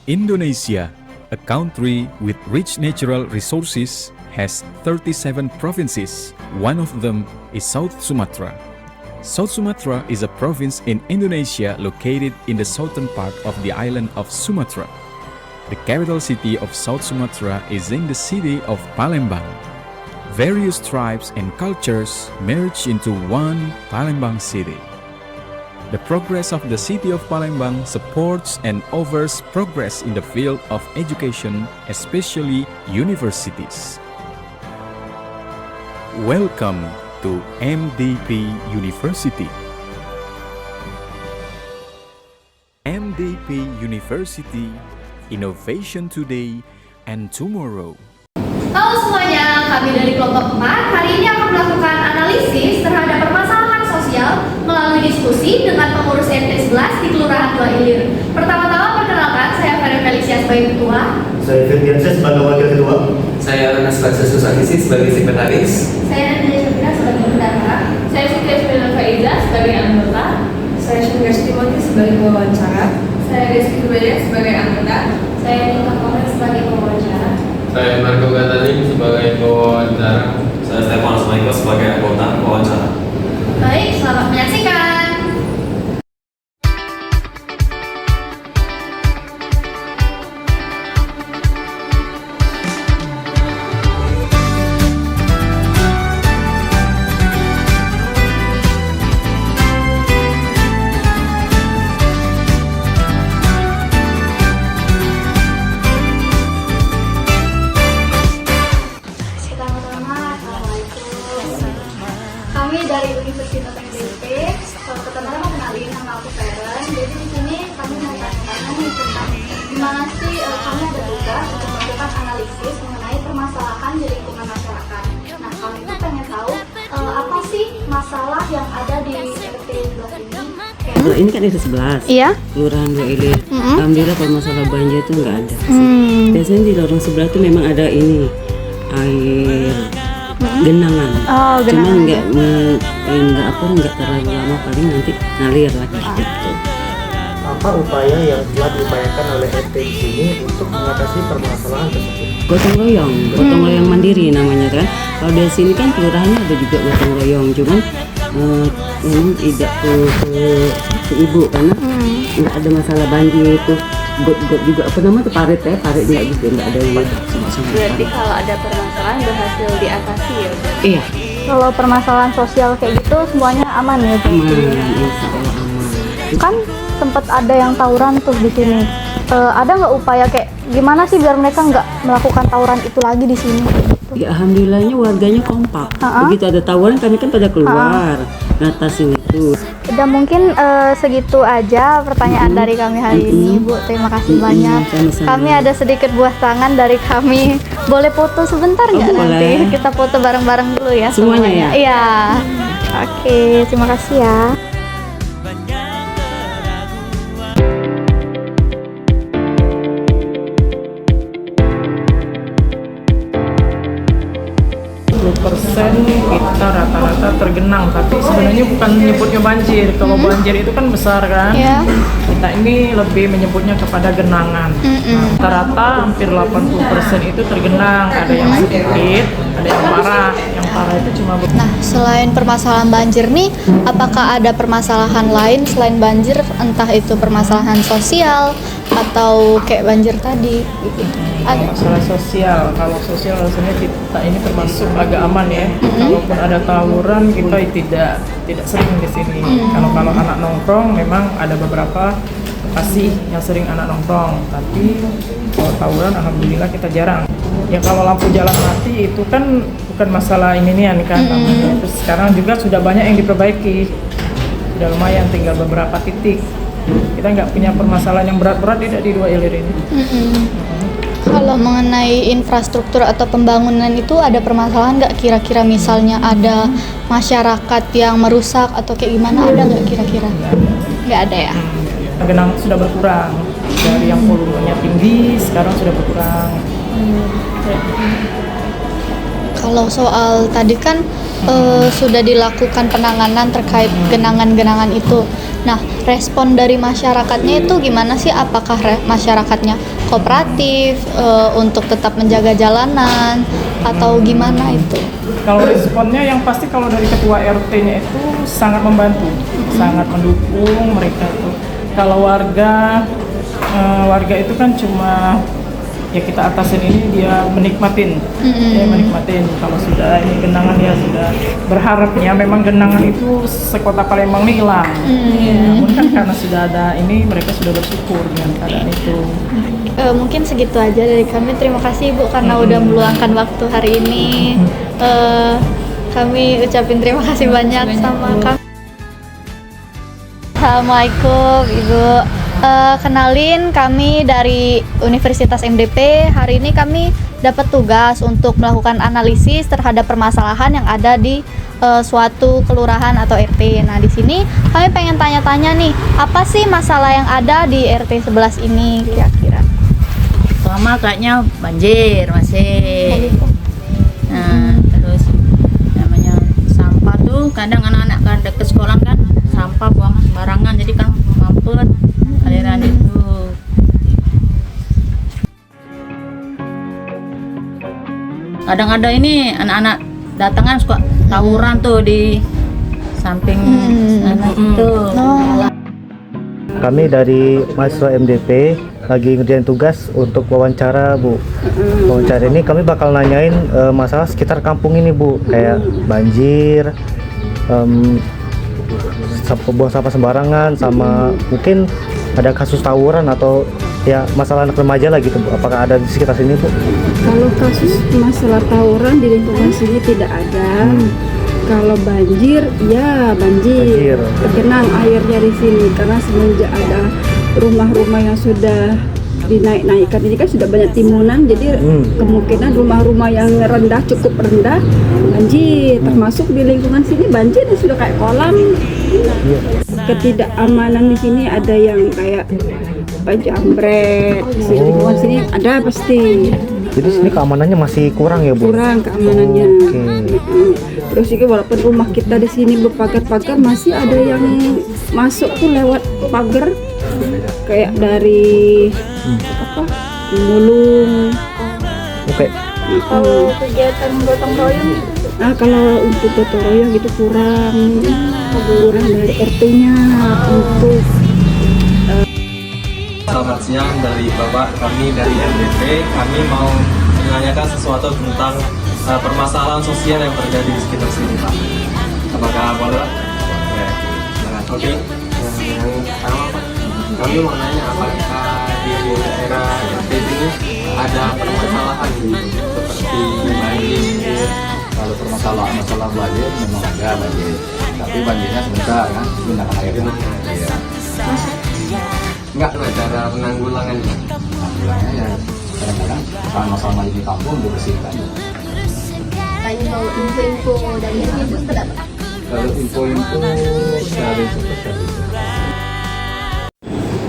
Indonesia, a country with rich natural resources, has 37 provinces. One of them is South Sumatra. South Sumatra is a province in Indonesia located in the southern part of the island of Sumatra. The capital city of South Sumatra is in the city of Palembang. Various tribes and cultures merge into one Palembang city. The progress of the city of Palembang supports and offers progress in the field of education, especially universities. Welcome to MDP University. MDP University, Innovation Today and Tomorrow. Halo semuanya, kami dari kelompok 4 hari ini akan melakukan analisis terhadap permasalahan sosial melalui diskusi dengan pengurus RT 11 di Kelurahan Dua Ilir. Pertama-tama perkenalkan, saya Ferry Felicia sebagai ketua. Saya Firdiansyah sebagai wakil ketua. Saya Anas Franciscus Susakisi sebagai sekretaris. Saya Nadia Syafira sebagai bendahara. Saya Siti Esmeralda Faiza sebagai anggota. Saya Syanggas Timothy sebagai pewawancara. Saya Rizky Kubaya sebagai anggota. Saya Nita Kohler sebagai pewawancara. Saya Marco Gatalim sebagai pewawancara. Saya Stefan Maiko sebagai anggota pewawancara. Baik, selamat menyaksikan. Kami dari Universitas MDP. Pertama-tama kenalin, nama aku Feren. Jadi di sini kami mau tanya-tanya nih tentang gimana sih kami ada tugas untuk melakukan analisis mengenai permasalahan di lingkungan masyarakat. Nah, kami tuh pengen tahu apa sih masalah yang ada di RT 11 ini. Kalau ini kan RT 11. Iya. Kelurahan Dua Ilir. Alhamdulillah kalau masalah banjir itu nggak ada. Biasanya di lorong sebelah tuh memang ada ini air genangan. Oh, Cuman nggak terlalu lama, paling nanti ngalir lagi gitu. Apa upaya yang telah diupayakan oleh RT di sini untuk mengatasi permasalahan tersebut? Gotong royong mandiri namanya kan. Kalau di sini kan kelurahannya ada juga gotong royong, cuman memang tidak ke ibu karena nggak ada masalah banjir itu. Got juga apa namanya tuh parit nggak juga, nggak ada yang sama-sama. Berarti kalau ada permasalahan berhasil diatasi ya? Iya. Kalau permasalahan sosial kayak gitu semuanya aman ya? Aman, insya Allah aman. Kan sempat ada yang tawuran tuh di sini. Ada nggak upaya kayak gimana sih biar mereka nggak melakukan tawuran itu lagi di sini? Ya alhamdulillahnya warganya kompak. Begitu ada tawuran kami kan pada keluar ngatasin itu. Udah mungkin segitu aja pertanyaan dari kami hari ini, Bu. Terima kasih banyak. Sama-sama. Kami ada sedikit buah tangan dari kami. Boleh foto sebentar nggak nanti? Boleh. Kita foto bareng-bareng dulu ya. Semuanya ya? Iya. Oke, terima kasih ya. Persen kita rata-rata tergenang, tapi sebenarnya bukan menyebutnya banjir. Kalau banjir itu kan besar kan, kita ini lebih menyebutnya kepada genangan. Nah, rata-rata hampir 80% itu tergenang, ada yang sedikit, ada yang parah. Yang parah itu cuma Nah, selain permasalahan banjir nih, apakah ada permasalahan lain selain banjir, entah itu permasalahan sosial atau kayak banjir tadi gitu? Ada. masalah sosial. Kalau sosial rasanya kita ini termasuk agak aman ya. Kalaupun ada tawuran kita tidak sering di sini. Kalau anak nongkrong memang ada beberapa lokasi yang sering anak nongkrong, tapi kalau tawuran alhamdulillah kita jarang. Ya kalau lampu jalan mati itu kan bukan masalah ini kan namanya. Terus sekarang juga sudah banyak yang diperbaiki. Sudah lumayan, tinggal beberapa titik. Kita nggak punya permasalahan yang berat-berat tidak di Dua Ilir ini. Kalau mengenai infrastruktur atau pembangunan itu ada permasalahan nggak kira-kira, misalnya ada masyarakat yang merusak atau kayak gimana, ada nggak kira-kira? Nggak ada ya? Genang sudah berkurang, dari yang volumenya tinggi sekarang sudah berkurang. Kalau soal tadi kan sudah dilakukan penanganan terkait genangan-genangan itu. Nah, respon dari masyarakatnya itu gimana sih? Apakah masyarakatnya kooperatif untuk tetap menjaga jalanan atau gimana itu? Kalau responnya yang pasti kalau dari ketua RT-nya itu sangat membantu, sangat mendukung mereka itu. Kalau warga itu kan cuma ya kita atasin ini dia menikmatin, kalau sudah ini genangan ya sudah berharapnya memang genangan itu sekota Palembang ini hilang. Namun kan karena sudah ada ini mereka sudah bersyukur dengan keadaan itu. Mungkin segitu aja dari kami. Terima kasih Ibu karena udah meluangkan waktu hari ini. Kami ucapin terima kasih banyak sama kami. Assalamualaikum Ibu. Kenalin, kami dari Universitas MDP. Hari ini kami dapat tugas untuk melakukan analisis terhadap permasalahan yang ada di suatu kelurahan atau RT. Nah, di sini kami pengen tanya-tanya nih, apa sih masalah yang ada di RT 11 ini kira-kira? Pertama kayaknya banjir masih. Nah, terus namanya sampah tuh kadang anak-anak kan deket sekolah kan sampah buang sembarangan, jadi kan mampet aliran itu. Kadang ada ini anak-anak datangan suka tawuran tuh di samping sana itu. Kami dari mahasiswa MDP lagi ngerjain tugas untuk wawancara, Bu. Wawancara ini kami bakal nanyain masalah sekitar kampung ini, Bu. Kayak banjir, buang sampah sembarangan, sama mungkin ada kasus tawuran atau ya masalah anak remaja lah gitu, Bu. Apakah ada di sekitar sini, Bu? Kalau kasus masalah tawuran di lingkungan sini tidak ada. Kalau banjir, ya banjir. Tergenang airnya di sini karena semenjak ada rumah-rumah yang sudah dinaik-naikkan ini kan sudah banyak timunan, jadi kemungkinan rumah-rumah yang rendah cukup rendah banjir. Termasuk di lingkungan sini banjir sudah kayak kolam. Ketidakamanan di sini ada yang kayak jambret. Di lingkungan sini ada pasti. Jadi sini keamanannya masih kurang ya, Bu? Kurang keamanannya. Terus juga walaupun rumah kita di sini berpagar-pagar, masih ada yang masuk tuh lewat pagar kayak dari mulung. Oke. Kalau kegiatan gotong royong gitu? Kalau untuk gotong royong itu kurang dari RT-nya untuk. Selamat siang dari Bapak, kami dari MDP. Kami mau menanyakan sesuatu tentang permasalahan sosial yang terjadi di sekitar sini, Pak. Apakah boleh? Ya, silakan. Oke. Yang pertama, Pak, kami mau nanya apakah di daerah RT ini ada permasalahan seperti banjir? Kalau masalah banjir memang ada banjir, tapi banjirnya sebentar kan, genangan air. Iya. Enggak ada cara penanggulangannya. Penanggulangannya ya kadang-kadang sama-sama di kampung dibersihkan. Tanya mau info-info dari ibu berapa? Kalau info-info dari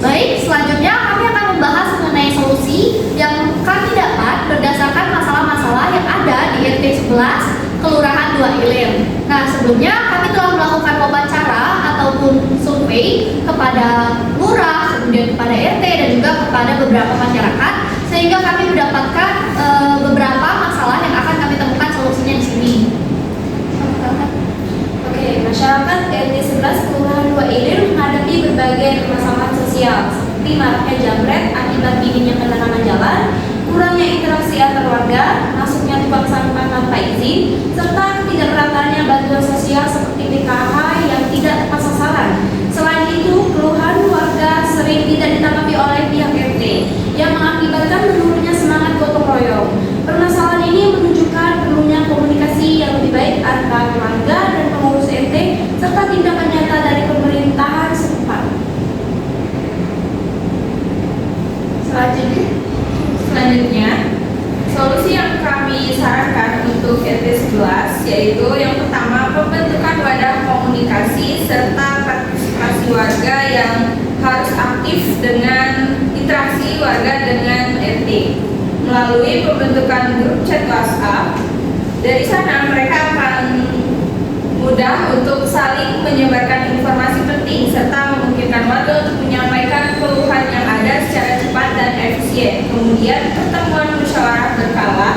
Baik, selanjutnya kami akan membahas mengenai solusi yang kami dapat berdasarkan masalah-masalah yang ada di RT 11 Kelurahan 2 Ilir. Nah, sebelumnya kami telah melakukan wawancara ataupun survei kepada lurah, kemudian kepada RT dan juga kepada beberapa masyarakat, sehingga kami mendapatkan beberapa masalah yang akan kami temukan solusinya di sini. Oke, masyarakat RT 11 Kelurahan 2 Ilir menghadapi berbagai permasalahan sosial seperti maraknya jambret akibat minimnya penerangan jalan, kurangnya interaksi antar warga, masuknya tukang sampah tanpa izin, serta tidak meratanya bantuan sosial seperti PKH yang tidak tepat sasaran. Selain itu, keluhan warga sering tidak ditanggapi oleh pihak RT yang mengakibatkan menurunnya semangat gotong royong. Permasalahan ini menunjukkan perlunya komunikasi yang lebih baik antara warga dan pengurus RT serta tindakan nyata dari pemerintahan setempat. Selanjutnya, solusi yang kami sarankan untuk RT 11 yaitu yang pertama, pembentukan wadah komunikasi serta partisipasi warga yang harus aktif dengan interaksi warga dengan RT melalui pembentukan grup chat WhatsApp Dari sana mereka akan mudah untuk saling menyebarkan informasi penting serta memungkinkan warga untuk menyampaikan keluhan yang ada secara cepat dan efisien. Kemudian pertemuan musyawarah berkala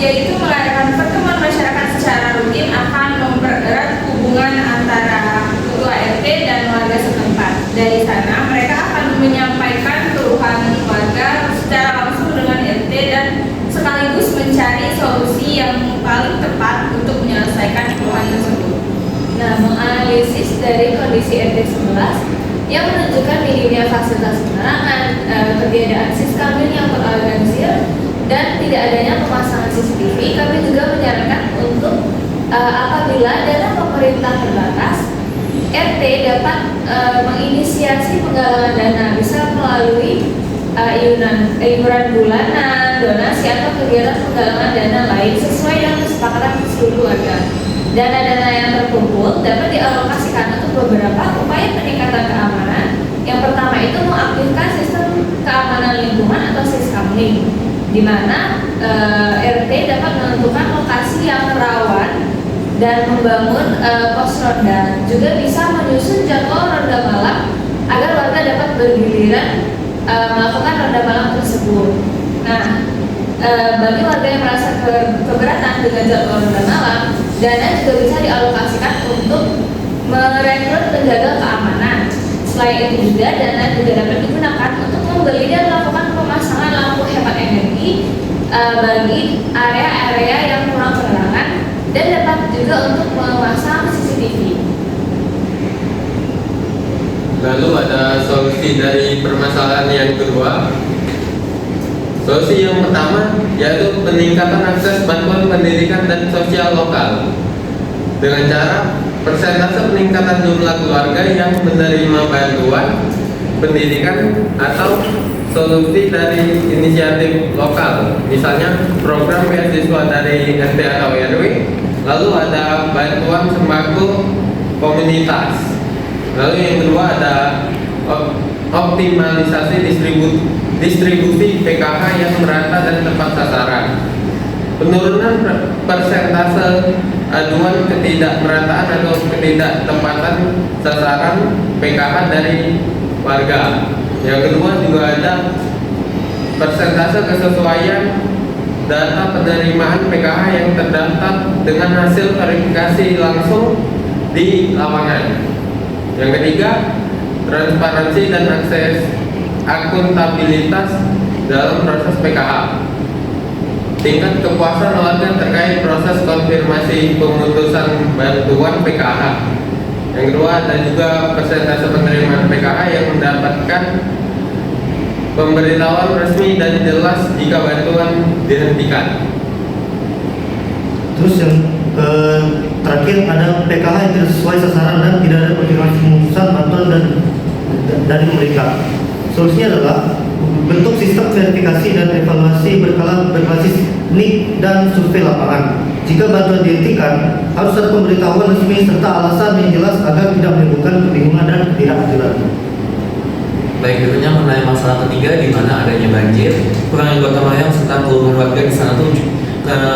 yaitu mengadakan pertemuan masyarakat secara rutin akan mempererat hubungan antara ketua RT dan warga setempat. Dari sana mereka akan menyampaikan keluhan warga secara langsung dengan RT dan sekaligus mencari solusi yang paling tepat untuk menyelesaikan keluhan tersebut. Nah, menganalisis dari kondisi RT 11 yang menunjukkan minimnya fasilitas penerangan, ketiadaan siskamling yang terorganisir, dan tidak adanya pemasangan CCTV, kami juga menyarankan untuk apabila dana pemerintah terbatas, RT dapat menginisiasi penggalangan dana bisa melalui iuran bulanan, donasi atau kegiatan penggalangan dana lain sesuai dengan kesepakatan seluruh warga. Dana-dana yang terkumpul dapat dialokasikan untuk beberapa upaya peningkatan keamanan. Yang pertama itu mengaktifkan sistem keamanan lingkungan atau siskamling, di mana RT dapat menentukan lokasi yang rawan dan membangun pos ronda. Juga bisa menyusun jadwal ronda malam agar warga dapat bergiliran melakukan ronda malam tersebut. Nah, bagi warga yang merasa keberatan dengan jadwal ronda malam, dana juga bisa dialokasikan untuk merekrut penjaga keamanan. Selain itu juga dana juga dapat digunakan untuk membeli dan melakukan pemasangan lampu hemat energi bagi area-area yang kurang penerangan, dan dapat juga untuk memasang CCTV. Lalu ada solusi dari permasalahan yang kedua. Solusi yang pertama yaitu peningkatan akses bantuan pendidikan dan sosial lokal dengan cara persentase peningkatan jumlah keluarga yang menerima bantuan pendidikan atau solusi dari inisiatif lokal, misalnya program beasiswa dari RT atau RW. Lalu ada bantuan sembako komunitas. Lalu yang kedua ada optimalisasi distribusi PKH yang merata dan tepat sasaran. Penurunan persentase aduan ketidakmerataan atau ketidaktepatan sasaran PKH dari warga. Yang kedua juga ada persentase kesesuaian data penerimaan PKH yang terdaftar dengan hasil verifikasi langsung di lapangan. Yang ketiga, transparansi dan akses akuntabilitas dalam proses PKH. Tingkat kepuasan warga terkait proses konfirmasi pemutusan bantuan PKH. Yang kedua ada juga persentase penerimaan PKH yang mendapatkan pemberitahuan resmi dan jelas jika bantuan dihentikan. Terus yang terakhir ada PKH yang tidak sesuai sasaran dan tidak ada konfirmasi pemutusan bantuan dari pemerintah. Solusinya adalah bentuk sistem verifikasi dan evaluasi berkala berbasis NIK dan survei lapangan. Jika bantuan dihentikan, harus ada pemberitahuan resmi serta alasan yang jelas agar tidak menimbulkan kebingungan dan ketidakadilan. Baik, berikutnya mengenai masalah ketiga di mana adanya banjir, kurangnya gotong royong serta keluhan warga di sana tuh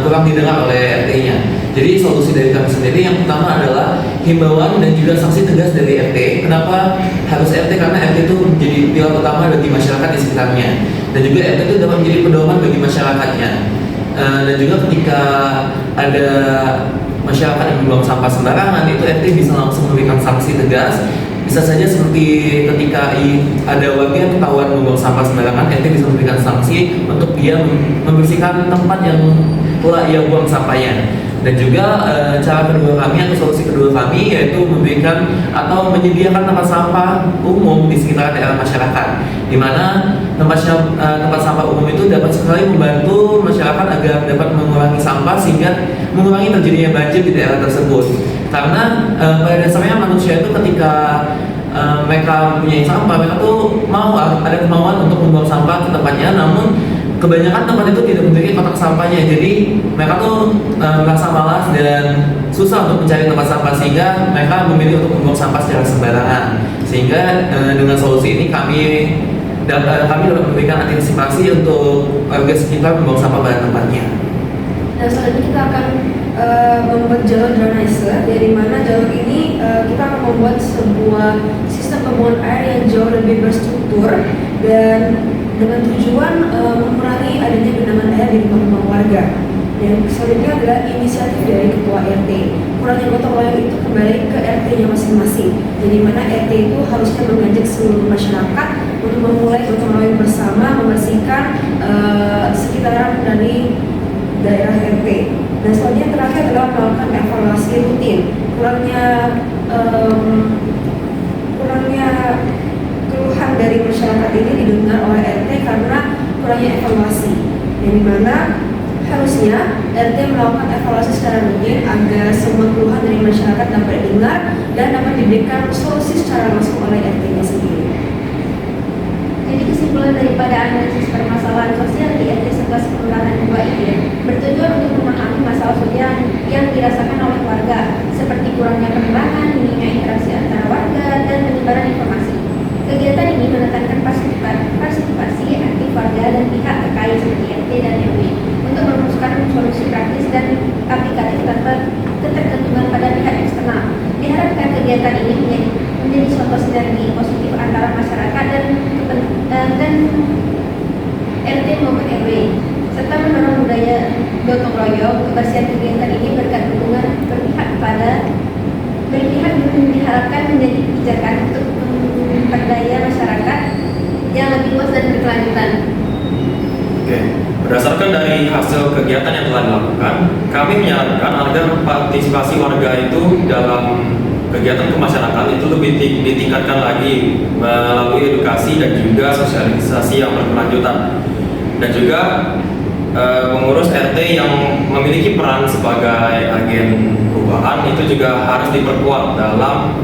kurang didengar oleh RT-nya. Jadi solusi dari kami sendiri yang pertama adalah himbauan dan juga sanksi tegas dari RT. Kenapa harus RT? Karena RT itu menjadi pilar utama bagi masyarakat di sekitarnya, dan juga RT itu dapat menjadi pedoman bagi masyarakatnya. Dan juga ketika ada masyarakat yang membuang sampah sembarangan, itu RT bisa langsung memberikan sanksi tegas. Bisa saja seperti ketika ada warga yang ketahuan membuang sampah sembarangan, RT bisa memberikan sanksi untuk dia membersihkan tempat yang pula ia buang sampahnya. Dan juga cara kedua kami atau solusi kedua kami yaitu memberikan atau menyediakan tempat sampah umum di sekitar daerah masyarakat, di mana tempat sampah umum itu dapat sekali membantu masyarakat agar dapat mengurangi sampah sehingga mengurangi terjadinya banjir di daerah tersebut. Karena pada dasarnya manusia itu ketika mereka mempunyai sampah, mereka tuh ada kemauan untuk membuang sampah ke tempatnya, namun kebanyakan tempat itu tidak memiliki kotak sampahnya, jadi mereka tuh merasa malas dan susah untuk mencari tempat sampah, sehingga mereka memilih untuk membuang sampah secara sembarangan. Sehingga dengan solusi ini kami dapat memberikan antisipasi untuk warga sekitar membuang sampah pada tempatnya. Nah, selanjutnya kita akan membuat jalur drainase, dari mana jalur ini kita akan membuat sebuah sistem pembuangan air yang jauh lebih berstruktur dan dengan tujuan mengurangi adanya genangan air di rumah-rumah warga. Dan selanjutnya adalah inisiatif dari ketua RT. Kurangnya gotong royong itu kembali ke RT-nya masing-masing. Jadi mana RT itu harusnya mengajak seluruh masyarakat untuk memulai gotong royong bersama membersihkan sekitaran dari daerah RT. Dan selanjutnya terakhir adalah melakukan evaluasi rutin. Kurangnya keluhan dari masyarakat ini didengar oleh RT karena kurangnya evaluasi. Yang dimana harusnya RT melakukan evaluasi secara rutin agar semua keluhan dari masyarakat dapat didengar dan dapat diberikan solusi secara langsung oleh RT-nya sendiri. Jadi kesimpulan daripada analisis permasalahan sosial di RT 11 Kelurahan 2 ini bertujuan untuk memahami masalah sosial yang dirasakan oleh warga, seperti kurangnya penerangan, minimnya interaksi antara warga, dan penyebaran informasi. Kegiatan ini menekankan partisipasi aktif warga dan pihak terkait seperti RT dan RW untuk merumuskan solusi praktis dan aplikatif tanpa ketergantungan pada pihak eksternal. Diharapkan kegiatan ini menjadi suatu sinergi positif antara masyarakat dan RT maupun RW, serta mendorong budaya gotong royong. Kebersihan kegiatan ini berkat dukungan berpihak diharapkan menjadi kebijakan untuk memperdaya masyarakat yang lebih luas dan berkelanjutan. Oke, berdasarkan dari hasil kegiatan yang telah dilakukan, kami menyarankan agar partisipasi warga itu dalam kegiatan kemasyarakatan itu lebih ditingkatkan lagi melalui edukasi dan juga sosialisasi yang berkelanjutan, dan juga pengurus RT yang memiliki peran sebagai agen perubahan itu juga harus diperkuat dalam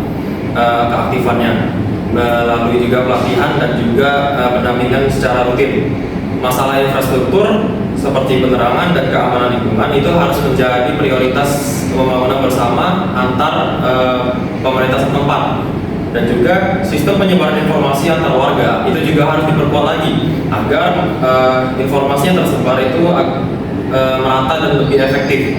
keaktifannya melalui juga pelatihan dan juga pendampingan secara rutin. Masalah infrastruktur seperti penerangan dan keamanan lingkungan itu harus menjadi prioritas pembangunan bersama antar pemerintah setempat, dan juga sistem penyebaran informasi antar warga itu juga harus diperkuat lagi agar informasi yang tersebar itu merata dan lebih efektif.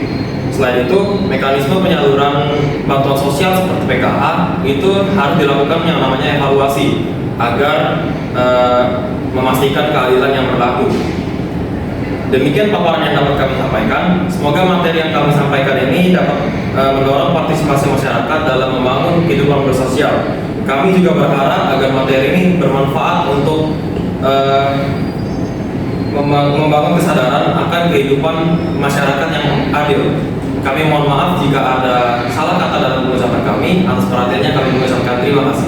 Selain itu, mekanisme penyaluran bantuan sosial seperti PKH itu harus dilakukan yang namanya evaluasi agar memastikan keadilan yang berlaku. Demikian paparan yang dapat kami sampaikan. Semoga materi yang kami sampaikan ini dapat mendorong partisipasi masyarakat dalam membangun kehidupan bersosial. Kami juga berharap agar materi ini bermanfaat untuk membangun kesadaran akan kehidupan masyarakat yang adil. Kami mohon maaf jika ada salah kata dalam pengucapan kami. Atas perhatiannya kami mengucapkan terima kasih.